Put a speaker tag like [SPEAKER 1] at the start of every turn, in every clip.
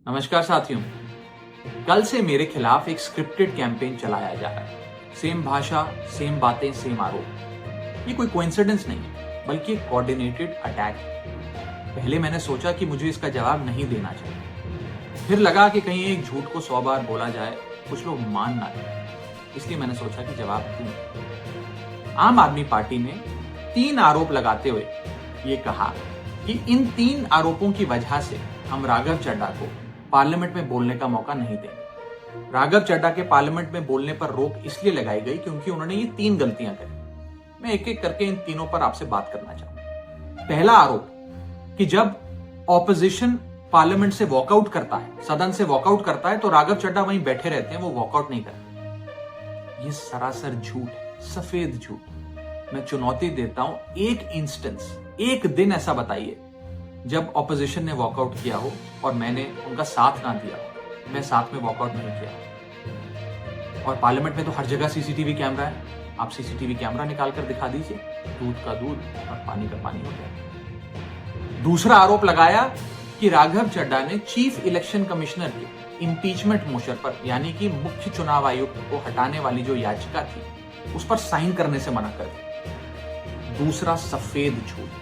[SPEAKER 1] नमस्कार साथियों। कल से मेरे खिलाफ एक स्क्रिप्टेड कैंपेन चलाया जा रहा है। सेम भाषा, सेम बातें, सेम आरोप। ये कोई कोइंसिडेंस नहीं है, बल्कि एक कोऑर्डिनेटेड अटैक है। पहले मैंने सोचा कि मुझे इसका जवाब नहीं देना चाहिए। फिर लगा कि कहीं एक झूठ को 100 बार बोला जाए, कुछ लोग मान ना लें। इसलिए मैंने सोचा कि जवाब दूं। आम आदमी पार्टी ने 3 आरोप लगाते हुए ये कहा कि इन 3 आरोपों की वजह से हम राघव चड्ढा को पार्लियामेंट में बोलने का मौका नहीं देंगे। राघव चड्ढा के पार्लियामेंट में बोलने पर रोक इसलिए लगाई गई क्योंकि उन्होंने ये 3 गलतियां करी। मैं एक एक करके इन तीनों पर आपसे बात करना चाहूंगा। पहला आरोप कि जब ऑपोजिशन पार्लियामेंट से वॉकआउट करता है, सदन से वॉकआउट करता है, तो राघव चड्ढा वहीं बैठे रहते हैं, वो वॉकआउट नहीं करते। ये सरासर झूठ है, सफेद झूठ। मैं चुनौती देता हूं, एक इंस्टेंस, एक दिन ऐसा बताइए जब ऑपोजिशन ने वॉकआउट किया हो और मैंने उनका साथ ना दिया हो, मैं साथ में वॉकआउट नहीं किया। और पार्लियामेंट में तो हर जगह सीसीटीवी कैमरा है। आप सीसीटीवी कैमरा निकाल कर दिखा दीजिए, दूध का दूध और पानी का पानी हो जाए। दूसरा आरोप लगाया कि राघव चड्ढा ने चीफ इलेक्शन कमिश्नर के इंपीचमेंट मोशन पर, यानी कि मुख्य चुनाव आयुक्त को हटाने वाली जो याचिका थी, उस पर साइन करने से मना कर दिया। दूसरा सफेद झूठ।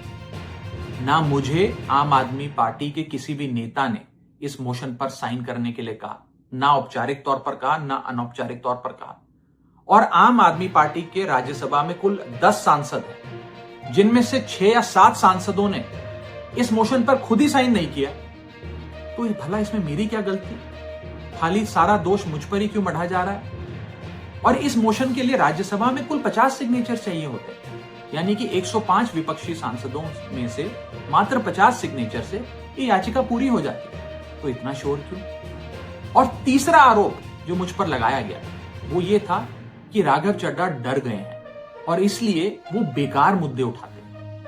[SPEAKER 1] ना मुझे आम आदमी पार्टी के किसी भी नेता ने इस मोशन पर साइन करने के लिए कहा, ना औपचारिक तौर पर कहा, ना अनौपचारिक तौर पर कहा। और आम आदमी पार्टी के राज्यसभा में कुल 10 सांसद हैं, जिनमें से 6 या 7 सांसदों ने इस मोशन पर खुद ही साइन नहीं किया। तो भला इसमें मेरी क्या गलती? खाली सारा दोष मुझ पर ही क्यों मढ़ा जा रहा है? और इस मोशन के लिए राज्यसभा में कुल 50 सिग्नेचर चाहिए होते हैं, यानी कि 105 विपक्षी सांसदों में से मात्र 50 सिग्नेचर से ये याचिका पूरी हो जाती है। तो इतना शोर क्यों? और तीसरा आरोप जो मुझ पर लगाया गया वो ये था कि राघव चड्ढा डर गए हैं और इसलिए वो बेकार मुद्दे उठाते हैं।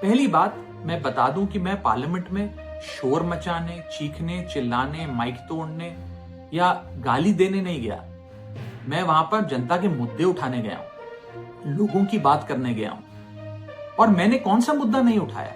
[SPEAKER 1] पहली बात मैं बता दूं कि मैं पार्लियामेंट में शोर मचाने, चीखने, चिल्लाने, माइक तोड़ने या गाली देने नहीं गया। मैं वहां पर जनता के मुद्दे उठाने गया हूं, लोगों की बात करने गया हूं। और मैंने कौन सा मुद्दा नहीं उठाया?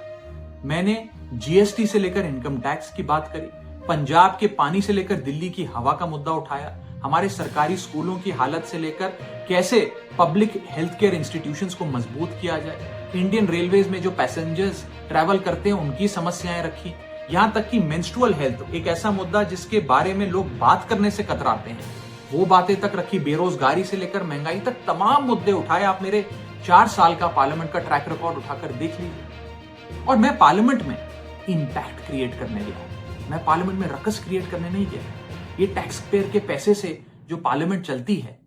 [SPEAKER 1] मैंने जीएसटी से लेकर इनकम टैक्स की बात करी, पंजाब के पानी से लेकर दिल्ली की हवा का मुद्दा उठाया, हमारे सरकारी स्कूलों की हालत से लेकर कैसे पब्लिक हेल्थ केयर इंस्टीट्यूशंस को मजबूत किया जाए, इंडियन रेलवेज में जो पैसेंजर्स ट्रैवल करते हैं उनकी समस्याएं रखी, यहां तक कि मेंस्ट्रुअल हेल्थ, एक ऐसा मुद्दा जिसके बारे में लोग बात करने से कतराते हैं, वो बातें तक रखी। बेरोजगारी से लेकर महंगाई तक तमाम मुद्दे उठाए। आप मेरे 4 साल का पार्लियामेंट का ट्रैक रिकॉर्ड उठाकर देख लीजिए। और मैं पार्लियामेंट में इंपैक्ट क्रिएट करने गया, मैं पार्लियामेंट में रकस क्रिएट करने नहीं गया। ये टैक्स पेयर के पैसे से जो पार्लियामेंट चलती है,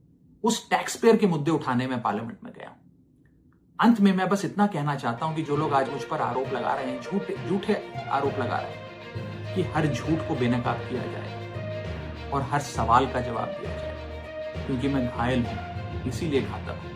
[SPEAKER 1] उस टैक्स पेयर के मुद्दे उठाने में पार्लियामेंट में गया। अंत में मैं बस इतना कहना चाहता हूं कि जो लोग आज मुझ पर आरोप लगा रहे हैं, झूठे आरोप लगा रहे हैं, कि हर झूठ को बेनकाब किया जाए और हर सवाल का जवाब दिया जाए, क्योंकि मैं घायल हूं, इसीलिए घातक हूं।